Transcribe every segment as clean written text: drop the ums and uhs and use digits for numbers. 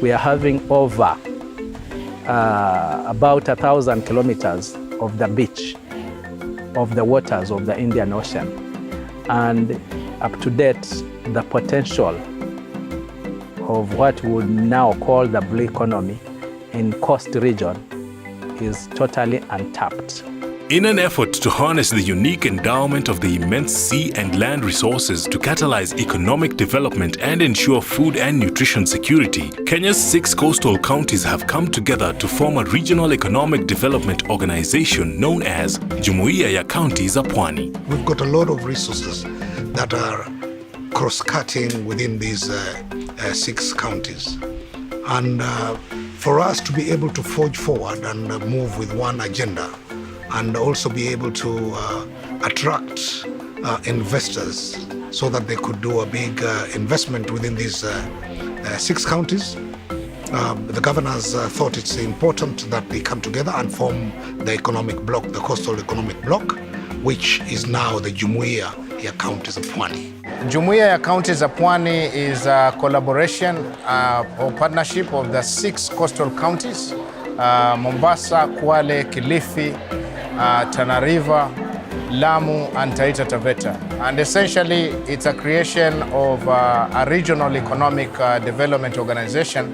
we are having over about 1,000 kilometers of the beach, of the waters of the Indian Ocean. And up to date, the potential of what we would now call the blue economy in coast region is totally untapped. In an effort to harness the unique endowment of the immense sea and land resources to catalyze economic development and ensure food and nutrition security, Kenya's 6 coastal counties have come together to form a regional economic development organization known as Jumuiya ya Kaunti za Pwani. We've got a lot of resources that are cross-cutting within these 6 counties. And for us to be able to forge forward and move with one agenda, and also be able to attract investors so that they could do a big investment within these 6 counties. The governors thought it's important that they come together and form the economic bloc, the coastal economic bloc, which is now the Jumuiya ya Kaunti za Pwani. Jumuiya ya Kaunti za Pwani is a collaboration or partnership of the 6 coastal counties, Mombasa, Kwale, Kilifi, Tana River, Lamu and Taita Taveta. And essentially it's a creation of a regional economic development organization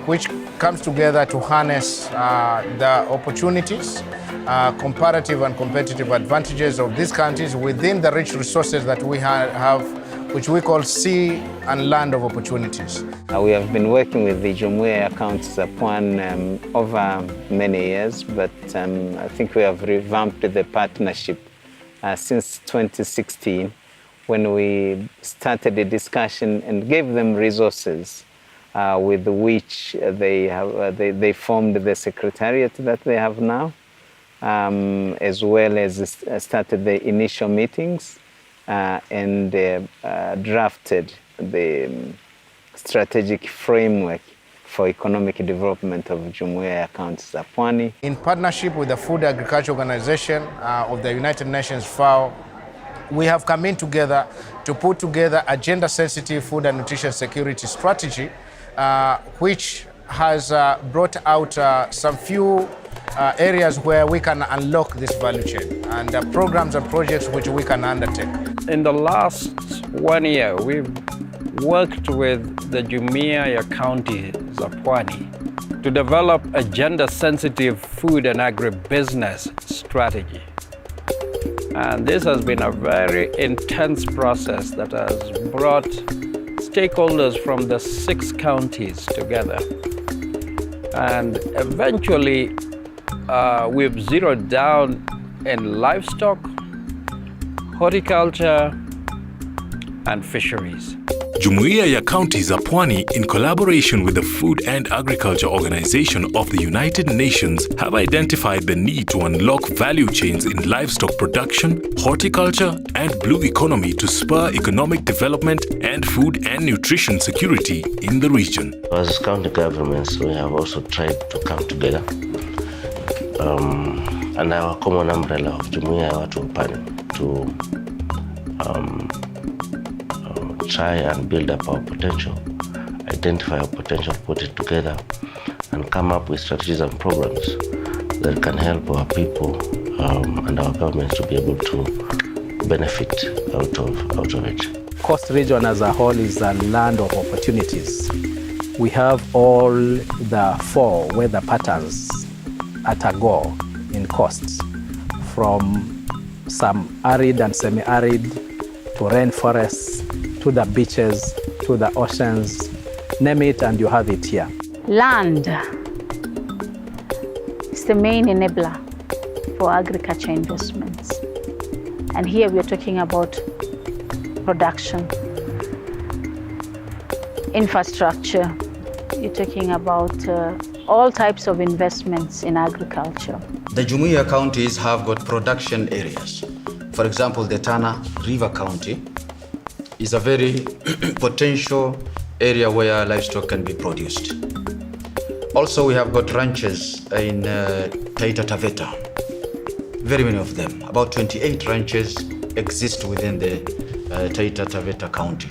which comes together to harness the opportunities, comparative and competitive advantages of these countries within the rich resources that we have, which we call sea and land of opportunities. We have been working with the Jumuiya ya Kaunti za Pwani over many years, but I think we have revamped the partnership since 2016 when we started a discussion and gave them resources with which they formed the secretariat that they have now, as well as started the initial meetings and drafted the strategic framework for economic development of Jumuiya ya Kaunti za Pwani. In partnership with the Food Agriculture Organization of the United Nations, FAO, we have come in together to put together a gender-sensitive food and nutrition security strategy, which has brought out some few areas where we can unlock this value chain and programs and projects which we can undertake. In the last 1 year, we've worked with the Jumuiya ya Kaunti za Pwani to develop a gender-sensitive food and agribusiness strategy. And this has been a very intense process that has brought stakeholders from the 6 counties together. And eventually, we've zeroed down in livestock, horticulture, and fisheries. Jumuiya ya Kaunti za Pwani, in collaboration with the Food and Agriculture Organization of the United Nations, have identified the need to unlock value chains in livestock production, horticulture, and blue economy to spur economic development and food and nutrition security in the region. As county governments, we have also tried to come together under our common umbrella of Jumuiya ya watu wa Pwani to try and build up our potential, identify our potential, put it together, and come up with strategies and programs that can help our people and our governments to be able to benefit out of it. Coast region as a whole is a land of opportunities. We have all the 4 weather patterns at a go in coasts, from some arid and semi-arid to rainforests, to the beaches, to the oceans, name it and you have it here. Land is the main enabler for agriculture investments. And here we are talking about production, infrastructure, you're talking about all types of investments in agriculture. The Jumuiya counties have got production areas. For example, the Tana River County is a very potential area where livestock can be produced. Also, we have got ranches in Taita Taveta, very many of them. About 28 ranches exist within the Taita Taveta County.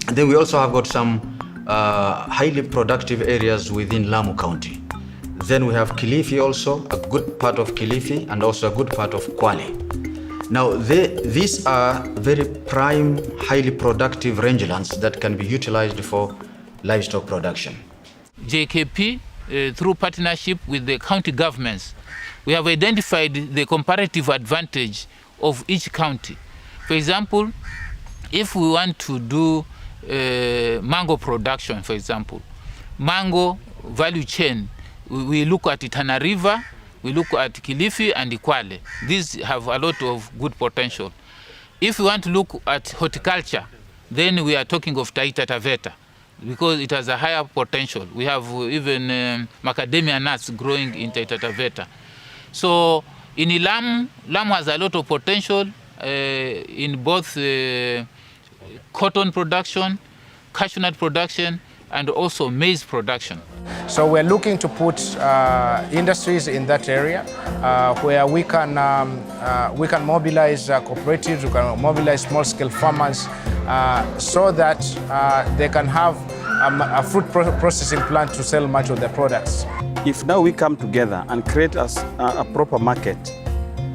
And then we also have got some highly productive areas within Lamu County. Then we have Kilifi also, a good part of Kilifi, and also a good part of Kwale. Now, these are very prime, highly productive rangelands that can be utilized for livestock production. JKP, through partnership with the county governments, we have identified the comparative advantage of each county. For example, if we want to do mango production, for example, mango value chain, we look at Tana River, we look at Kilifi and Kwale. These have a lot of good potential. If we want to look at horticulture, then we are talking of Taita Taveta, because it has a higher potential. We have even macadamia nuts growing in Taita Taveta. So in Lamu has a lot of potential in both cotton production, cashew nut production, and also maize production. So we're looking to put industries in that area where we can mobilize cooperatives, we can mobilize small-scale farmers so that they can have a fruit processing plant to sell much of their products. If now we come together and create a proper market,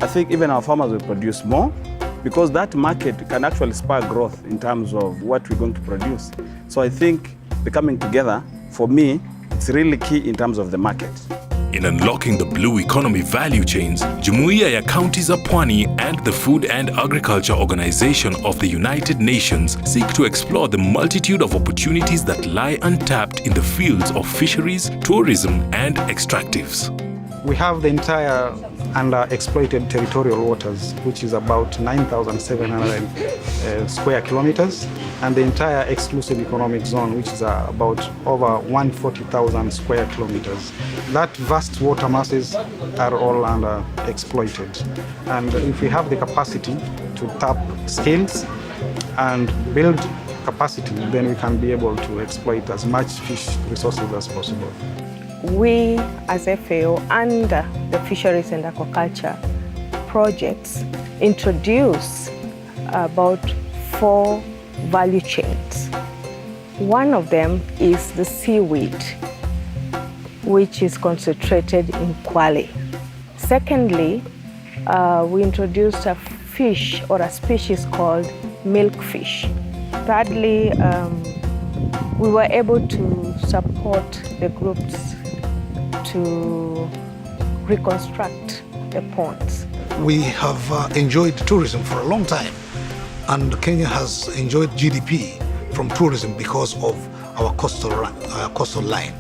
I think even our farmers will produce more, because that market can actually spur growth in terms of what we're going to produce. So I think the coming together, for me, it's really key in terms of the market. In unlocking the blue economy value chains, Jumuiya ya Kaunti za Pwani and the Food and Agriculture Organization of the United Nations seek to explore the multitude of opportunities that lie untapped in the fields of fisheries, tourism, and extractives. We have the entire underexploited territorial waters, which is about 9,700 square kilometers, and the entire exclusive economic zone, which is about over 140,000 square kilometers. That vast water masses are all underexploited. And if we have the capacity to tap skills and build capacity, then we can be able to exploit as much fish resources as possible. We as FAO under the Fisheries and Aquaculture projects introduce about 4 value chains. One of them is the seaweed, which is concentrated in Kwale. Secondly, we introduced a fish or a species called milkfish. Thirdly, we were able to support the groups to reconstruct the ponds. We have enjoyed tourism for a long time, and Kenya has enjoyed GDP from tourism because of our coastal line.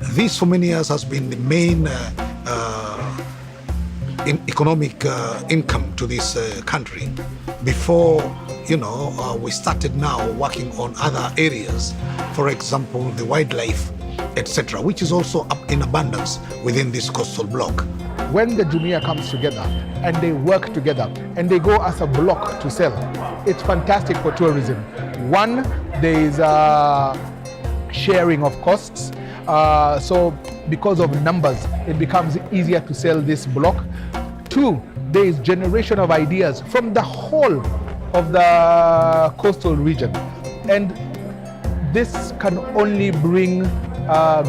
This for many years has been the main economic income to this country. Before, we started now working on other areas, for example, the wildlife, etc., which is also up in abundance within this coastal block. When the Jumuiya comes together and they work together and they go as a block to sell, it's fantastic for tourism. One, there is a sharing of costs. So because of numbers, it becomes easier to sell this block. Two, there is generation of ideas from the whole of the coastal region. And this can only bring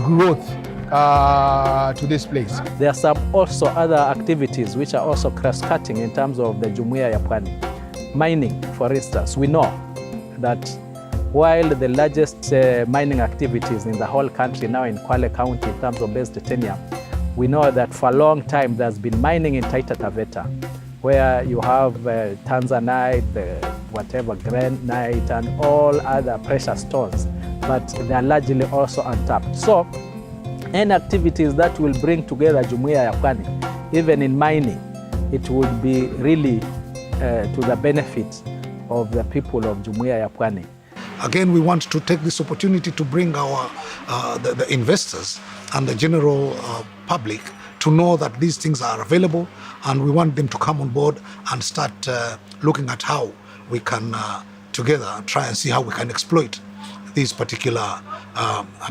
growth to this place. There are some also other activities which are also cross-cutting in terms of the Jumuiya ya Pwani. Mining, for instance, we know that while the largest mining activities in the whole country now in Kwale County in terms of base titanium, we know that for a long time there's been mining in Taita Taveta, where you have tanzanite, whatever, granite, and all other precious stones, but they are largely also untapped. So, any activities that will bring together Jumuiya ya Pwani, even in mining, it would be really to the benefit of the people of Jumuiya ya Pwani. Again, we want to take this opportunity to bring our the investors and the general public to know that these things are available, and we want them to come on board and start looking at how we can together try and see how we can exploit these particular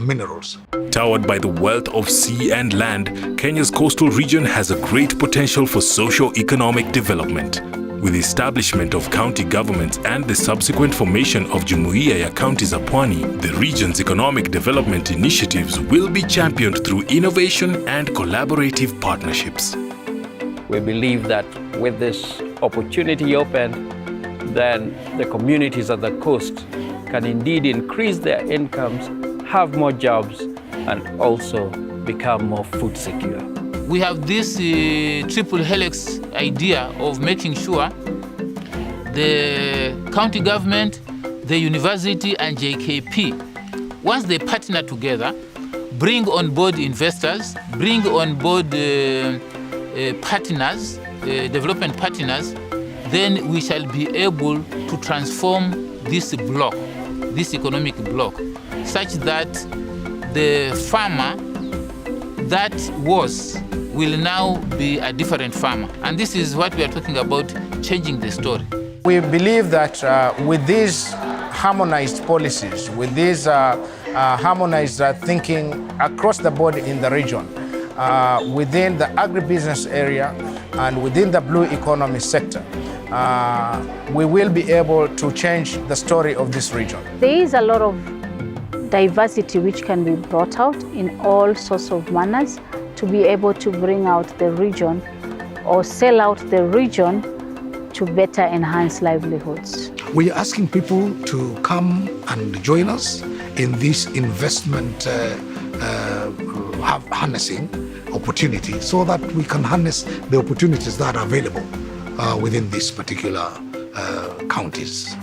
minerals. Towered by the wealth of sea and land, Kenya's coastal region has a great potential for socio-economic development. With the establishment of county governments and the subsequent formation of Jumuiya ya Kaunti za Pwani, the region's economic development initiatives will be championed through innovation and collaborative partnerships. We believe that with this opportunity opened, then the communities at the coast can indeed increase their incomes, have more jobs, and also become more food secure. We have this triple helix idea of making sure the county government, the university, and JKP, once they partner together, bring on board investors, bring on board partners, development partners, then we shall be able to transform this block, this economic block, such that the farmer that will now be a different farmer. And this is what we are talking about, changing the story. We believe that with these harmonized policies, with this harmonized thinking across the board in the region, within the agribusiness area and within the blue economy sector, we will be able to change the story of this region. There is a lot of diversity which can be brought out in all sorts of manners to be able to bring out the region or sell out the region to better enhance livelihoods. We are asking people to come and join us in this investment harnessing opportunity so that we can harness the opportunities that are available within these particular counties.